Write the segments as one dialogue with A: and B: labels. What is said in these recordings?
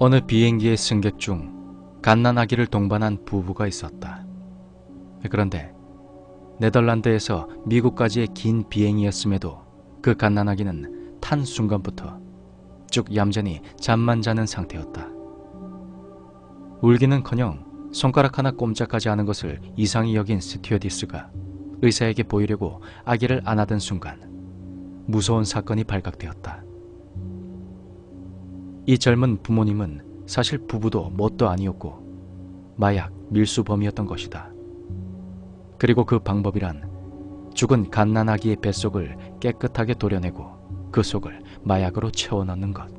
A: 어느 비행기의 승객 중 갓난아기를 동반한 부부가 있었다. 그런데 네덜란드에서 미국까지의 긴 비행이었음에도 그 갓난아기는 탄 순간부터 쭉 얌전히 잠만 자는 상태였다. 울기는커녕 손가락 하나 꼼짝하지 않은 것을 이상히 여긴 스튜어디스가 의사에게 보이려고 아기를 안아든 순간 무서운 사건이 발각되었다. 이 젊은 부모님은 사실 부부도 뭣도 아니었고 마약 밀수범이었던 것이다. 그리고 그 방법이란 죽은 갓난아기의 뱃속을 깨끗하게 도려내고 그 속을 마약으로 채워넣는 것.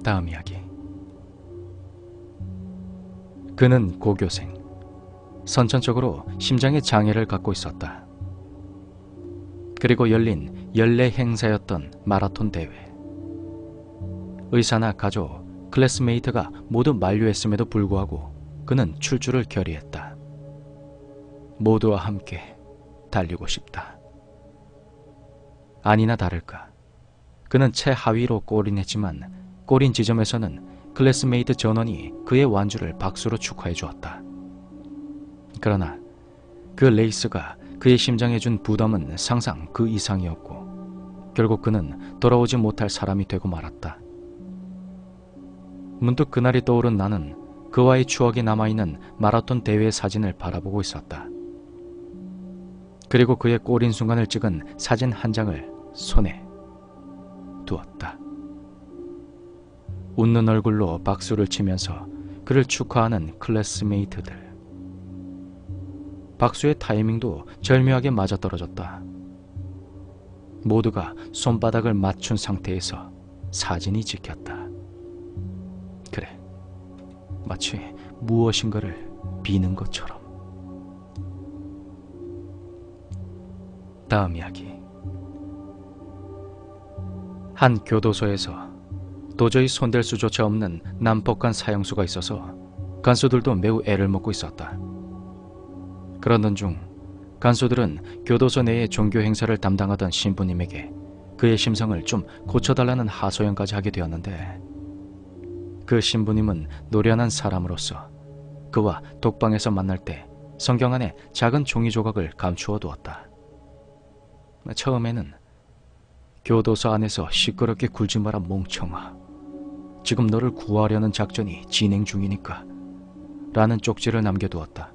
A: 다음 이야기. 그는 고교생, 선천적으로 심장에 장애를 갖고 있었다. 그리고 열린 연례 행사였던 마라톤 대회. 의사나 가족, 클래스메이트가 모두 만류했음에도 불구하고 그는 출주를 결의했다. 모두와 함께 달리고 싶다. 아니나 다를까, 그는 최하위로 골인했지만 골인 지점에서는 클래스메이트 전원이 그의 완주를 박수로 축하해 주었다. 그러나 그 레이스가 그의 심장에 준 부담은 상상 그 이상이었고 결국 그는 돌아오지 못할 사람이 되고 말았다. 문득 그날이 떠오른 나는 그와의 추억이 남아있는 마라톤 대회 사진을 바라보고 있었다. 그리고 그의 골인 순간을 찍은 사진 한 장을 손에 두었다. 웃는 얼굴로 박수를 치면서 그를 축하하는 클래스메이트들. 박수의 타이밍도 절묘하게 맞아떨어졌다. 모두가 손바닥을 맞춘 상태에서 사진이 찍혔다. 그래, 마치 무엇인가를 비는 것처럼. 다음 이야기. 한 교도소에서 도저히 손댈 수조차 없는 난폭한 사형수가 있어서 간수들도 매우 애를 먹고 있었다. 그러던 중 간수들은 교도소 내의 종교 행사를 담당하던 신부님에게 그의 심성을 좀 고쳐달라는 하소연까지 하게 되었는데, 그 신부님은 노련한 사람으로서 그와 독방에서 만날 때 성경 안에 작은 종이 조각을 감추어 두었다. 처음에는 교도소 안에서 시끄럽게 굴지 마라 멍청아, 지금 너를 구하려는 작전이 진행 중이니까 라는 쪽지를 남겨두었다.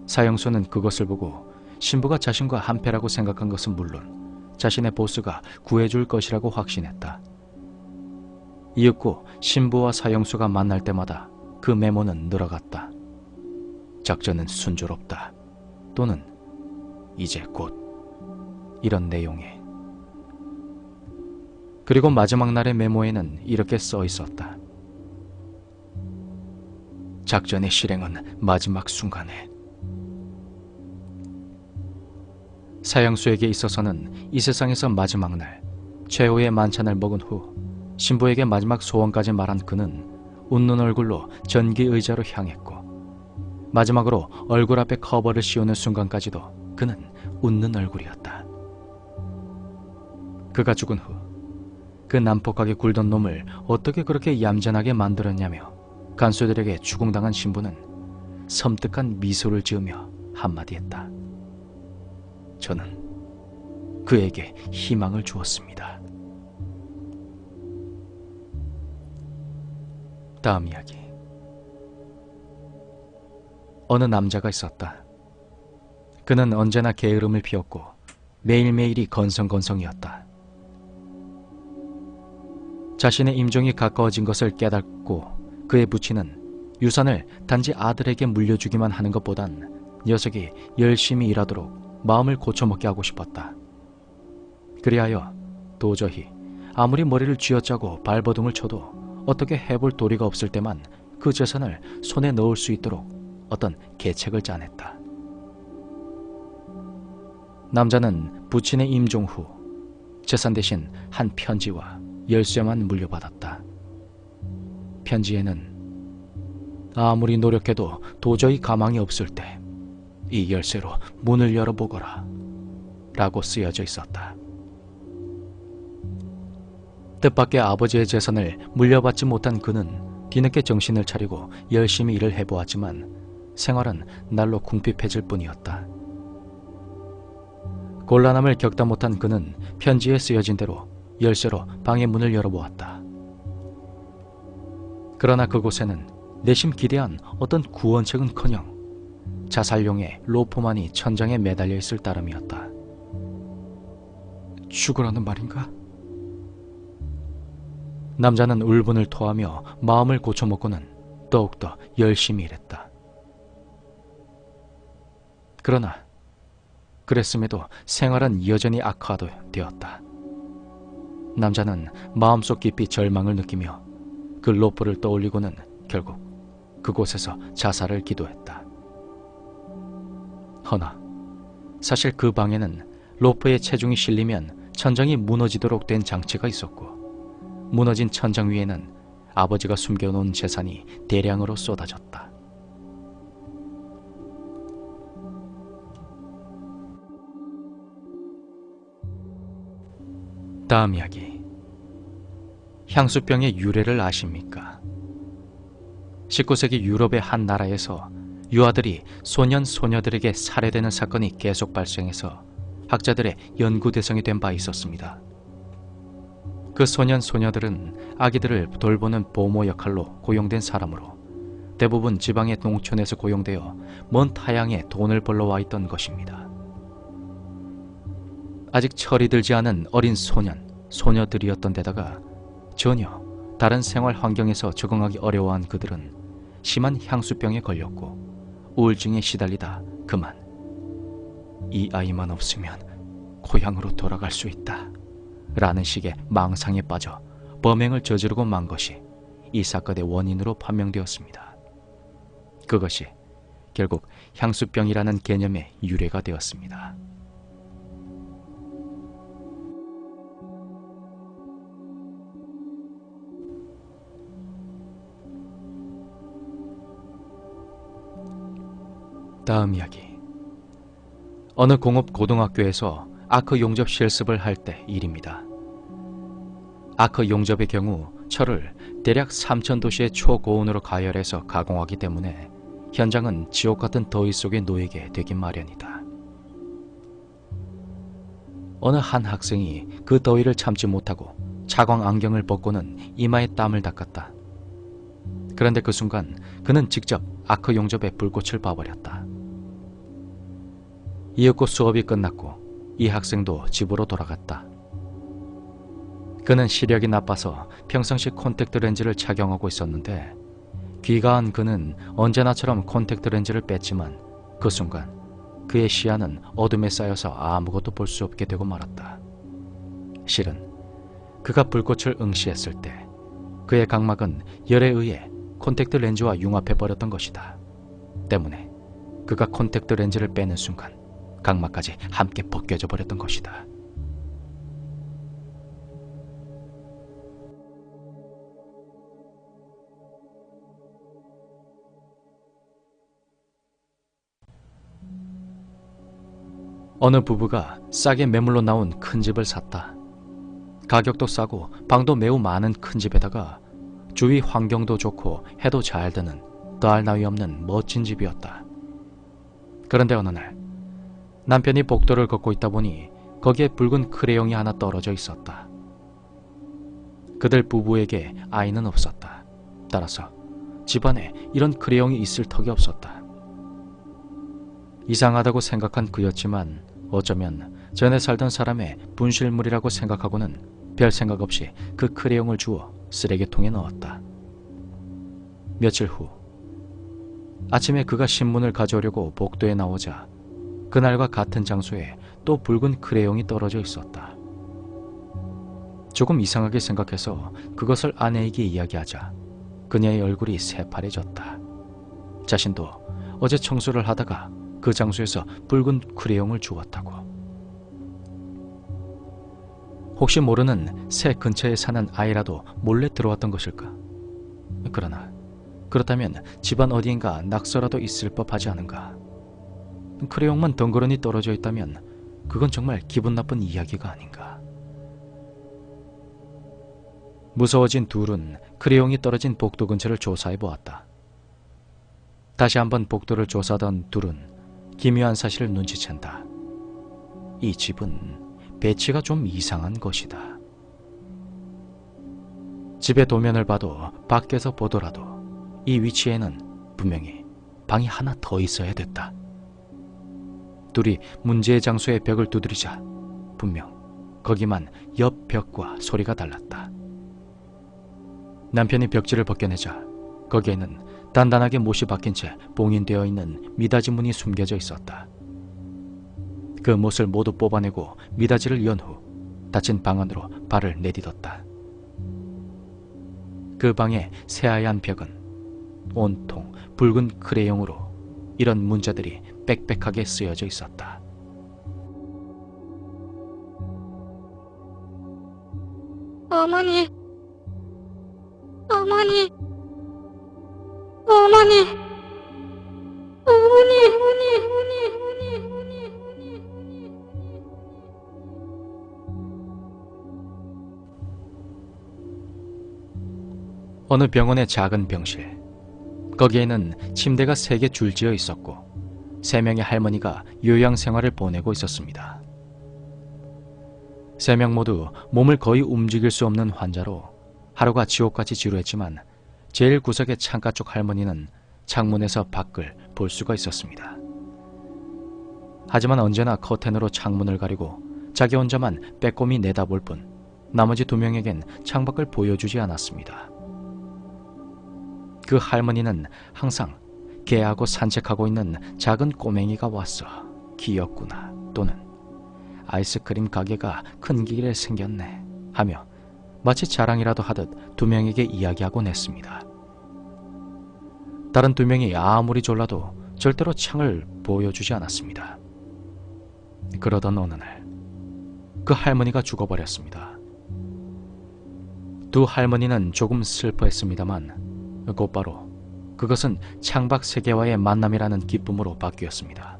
A: 사형수는 그것을 보고 신부가 자신과 한패라고 생각한 것은 물론 자신의 보스가 구해줄 것이라고 확신했다. 이윽고 신부와 사형수가 만날 때마다 그 메모는 늘어갔다. 작전은 순조롭다, 또는 이제 곧, 이런 내용의. 그리고 마지막 날의 메모에는 이렇게 써 있었다. 작전의 실행은 마지막 순간에. 사형수에게 있어서는 이 세상에서 마지막 날 최후의 만찬을 먹은 후 신부에게 마지막 소원까지 말한 그는 웃는 얼굴로 전기 의자로 향했고, 마지막으로 얼굴 앞에 커버를 씌우는 순간까지도 그는 웃는 얼굴이었다. 그가 죽은 후 그 난폭하게 굴던 놈을 어떻게 그렇게 얌전하게 만들었냐며 간수들에게 추궁당한 신부는 섬뜩한 미소를 지으며 한마디 했다. 저는 그에게 희망을 주었습니다. 다음 이야기. 어느 남자가 있었다. 그는 언제나 게으름을 피웠고 매일매일이 건성건성이었다. 자신의 임종이 가까워진 것을 깨닫고 그의 부친은 유산을 단지 아들에게 물려주기만 하는 것보단 녀석이 열심히 일하도록 마음을 고쳐먹게 하고 싶었다. 그리하여 도저히 아무리 머리를 쥐어짜고 발버둥을 쳐도 어떻게 해볼 도리가 없을 때만 그 재산을 손에 넣을 수 있도록 어떤 계책을 짜냈다. 남자는 부친의 임종 후 재산 대신 한 편지와 열쇠만 물려받았다. 편지에는 아무리 노력해도 도저히 가망이 없을 때 이 열쇠로 문을 열어보거라 라고 쓰여져 있었다. 뜻밖의 아버지의 재산을 물려받지 못한 그는 뒤늦게 정신을 차리고 열심히 일을 해보았지만 생활은 날로 궁핍해질 뿐이었다. 곤란함을 겪다 못한 그는 편지에 쓰여진 대로 열쇠로 방의 문을 열어보았다. 그러나 그곳에는 내심 기대한 어떤 구원책은커녕 자살용의 로프만이 천장에 매달려 있을 따름이었다. 죽으라는 말인가? 남자는 울분을 토하며 마음을 고쳐먹고는 더욱더 열심히 일했다. 그러나 그랬음에도 생활은 여전히 악화되었다. 남자는 마음속 깊이 절망을 느끼며 그 로프를 떠올리고는 결국 그곳에서 자살을 기도했다. 허나 사실 그 방에는 로프의 체중이 실리면 천장이 무너지도록 된 장치가 있었고 무너진 천장 위에는 아버지가 숨겨놓은 재산이 대량으로 쏟아졌다. 다음 이야기. 향수병의 유래를 아십니까? 19세기 유럽의 한 나라에서 유아들이 소년, 소녀들에게 살해되는 사건이 계속 발생해서 학자들의 연구 대상이 된 바 있었습니다. 그 소년, 소녀들은 아기들을 돌보는 보모 역할로 고용된 사람으로 대부분 지방의 농촌에서 고용되어 먼 타향에 돈을 벌러 와 있던 것입니다. 아직 철이 들지 않은 어린 소년, 소녀들이었던 데다가 전혀 다른 생활 환경에서 적응하기 어려워한 그들은 심한 향수병에 걸렸고 우울증에 시달리다 그만 이 아이만 없으면 고향으로 돌아갈 수 있다 라는 식의 망상에 빠져 범행을 저지르고 만 것이 이 사건의 원인으로 판명되었습니다. 그것이 결국 향수병이라는 개념의 유래가 되었습니다. 다음 이야기. 어느 공업 고등학교에서 아크 용접 실습을 할 때 일입니다. 아크 용접의 경우 철을 대략 3,000도씨의 초고온으로 가열해서 가공하기 때문에 현장은 지옥 같은 더위 속에 놓이게 되긴 마련이다. 어느 한 학생이 그 더위를 참지 못하고 차광 안경을 벗고는 이마에 땀을 닦았다. 그런데 그 순간 그는 직접 아크 용접의 불꽃을 봐버렸다. 이윽고 수업이 끝났고 이 학생도 집으로 돌아갔다. 그는 시력이 나빠서 평상시 콘택트 렌즈를 착용하고 있었는데 귀가한 그는 언제나처럼 콘택트 렌즈를 뺐지만 그 순간 그의 시야는 어둠에 쌓여서 아무것도 볼 수 없게 되고 말았다. 실은 그가 불꽃을 응시했을 때 그의 각막은 열에 의해 콘택트 렌즈와 융합해버렸던 것이다. 때문에 그가 콘택트 렌즈를 빼는 순간 각막까지 함께 벗겨져 버렸던 것이다. 어느 부부가 싸게 매물로 나온 큰 집을 샀다. 가격도 싸고 방도 매우 많은 큰 집에다가 주위 환경도 좋고 해도 잘 드는 더할 나위 없는 멋진 집이었다. 그런데 어느 날 남편이 복도를 걷고 있다 보니 거기에 붉은 크레용이 하나 떨어져 있었다. 그들 부부에게 아이는 없었다. 따라서 집안에 이런 크레용이 있을 턱이 없었다. 이상하다고 생각한 그였지만 어쩌면 전에 살던 사람의 분실물이라고 생각하고는 별 생각 없이 그 크레용을 주워 쓰레기통에 넣었다. 며칠 후 아침에 그가 신문을 가져오려고 복도에 나오자 그날과 같은 장소에 또 붉은 크레용이 떨어져 있었다. 조금 이상하게 생각해서 그것을 아내에게 이야기하자 그녀의 얼굴이 새파래졌다. 자신도 어제 청소를 하다가 그 장소에서 붉은 크레용을 주웠다고. 혹시 모르는 새 근처에 사는 아이라도 몰래 들어왔던 것일까? 그러나 그렇다면 집안 어디인가 낙서라도 있을 법하지 않은가? 크레용만 덩그러니 떨어져 있다면 그건 정말 기분 나쁜 이야기가 아닌가? 무서워진 둘은 크레용이 떨어진 복도 근처를 조사해 보았다. 다시 한번 복도를 조사하던 둘은 기묘한 사실을 눈치챈다. 이 집은 배치가 좀 이상한 것이다. 집의 도면을 봐도 밖에서 보더라도 이 위치에는 분명히 방이 하나 더 있어야 됐다. 둘이 문제의 장소의 벽을 두드리자 분명 거기만 옆 벽과 소리가 달랐다. 남편이 벽지를 벗겨내자 거기에는 단단하게 못이 박힌 채 봉인되어 있는 미닫이 문이 숨겨져 있었다. 그 못을 모두 뽑아내고 미닫이를 연 후 닫힌 방 안으로 발을 내딛었다. 그 방의 새하얀 벽은 온통 붉은 크레용으로 이런 문자들이 빽빽하게 쓰여져 있었다.
B: 어머니, 어머니, 어머니, 어머니, 어머니, 어머니, 어머니, 어머니.
A: 어느 병원의 작은 병실. 거기에는 침대가 3개 줄지어 있었고 3명의 할머니가 요양 생활을 보내고 있었습니다. 3명 모두 몸을 거의 움직일 수 없는 환자로 하루가 지옥같이 지루했지만 제일 구석의 창가 쪽 할머니는 창문에서 밖을 볼 수가 있었습니다. 하지만 언제나 커튼으로 창문을 가리고 자기 혼자만 빼꼼히 내다볼 뿐 나머지 2명에겐 창밖을 보여주지 않았습니다. 그 할머니는 항상 개하고 산책하고 있는 작은 꼬맹이가 왔어 귀엽구나 또는 아이스크림 가게가 큰 길에 생겼네 하며 마치 자랑이라도 하듯 2명에게 이야기하곤 했습니다. 다른 2명이 아무리 졸라도 절대로 창을 보여주지 않았습니다. 그러던 어느 날 그 할머니가 죽어버렸습니다. 2 할머니는 조금 슬퍼했습니다만 곧바로 그것은 창밖 세계와의 만남이라는 기쁨으로 바뀌었습니다.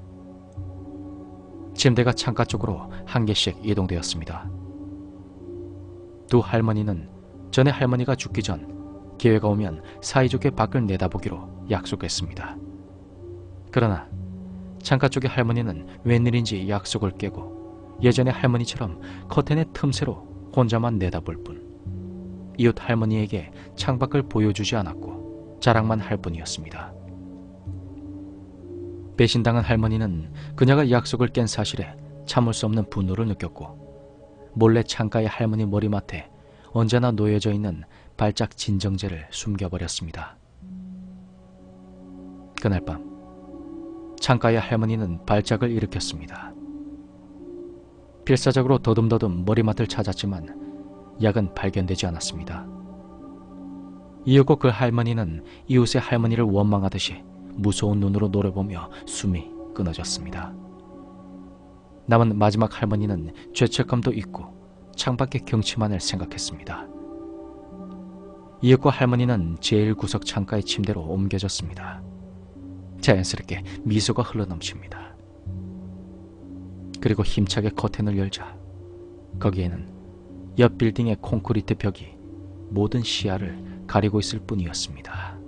A: 침대가 창가 쪽으로 한 개씩 이동되었습니다. 2 할머니는 전에 할머니가 죽기 전 기회가 오면 사이좋게 밖을 내다보기로 약속했습니다. 그러나 창가 쪽의 할머니는 웬일인지 약속을 깨고 예전의 할머니처럼 커튼의 틈새로 혼자만 내다볼 뿐 이웃 할머니에게 창밖을 보여주지 않았고 자랑만 할 뿐이었습니다. 배신당한 할머니는 그녀가 약속을 깬 사실에 참을 수 없는 분노를 느꼈고 몰래 창가의 할머니 머리맡에 언제나 놓여져 있는 발작 진정제를 숨겨버렸습니다. 그날 밤 창가의 할머니는 발작을 일으켰습니다. 필사적으로 더듬더듬 머리맡을 찾았지만 약은 발견되지 않았습니다. 이윽고 그 할머니는 이웃의 할머니를 원망하듯이 무서운 눈으로 노려보며 숨이 끊어졌습니다. 남은 마지막 할머니는 죄책감도 있고 창밖의 경치만을 생각했습니다. 이윽고 할머니는 제일 구석 창가의 침대로 옮겨졌습니다. 자연스럽게 미소가 흘러넘칩니다. 그리고 힘차게 커튼을 열자 거기에는 옆 빌딩의 콘크리트 벽이 모든 시야를 가리고 있을 뿐이었습니다.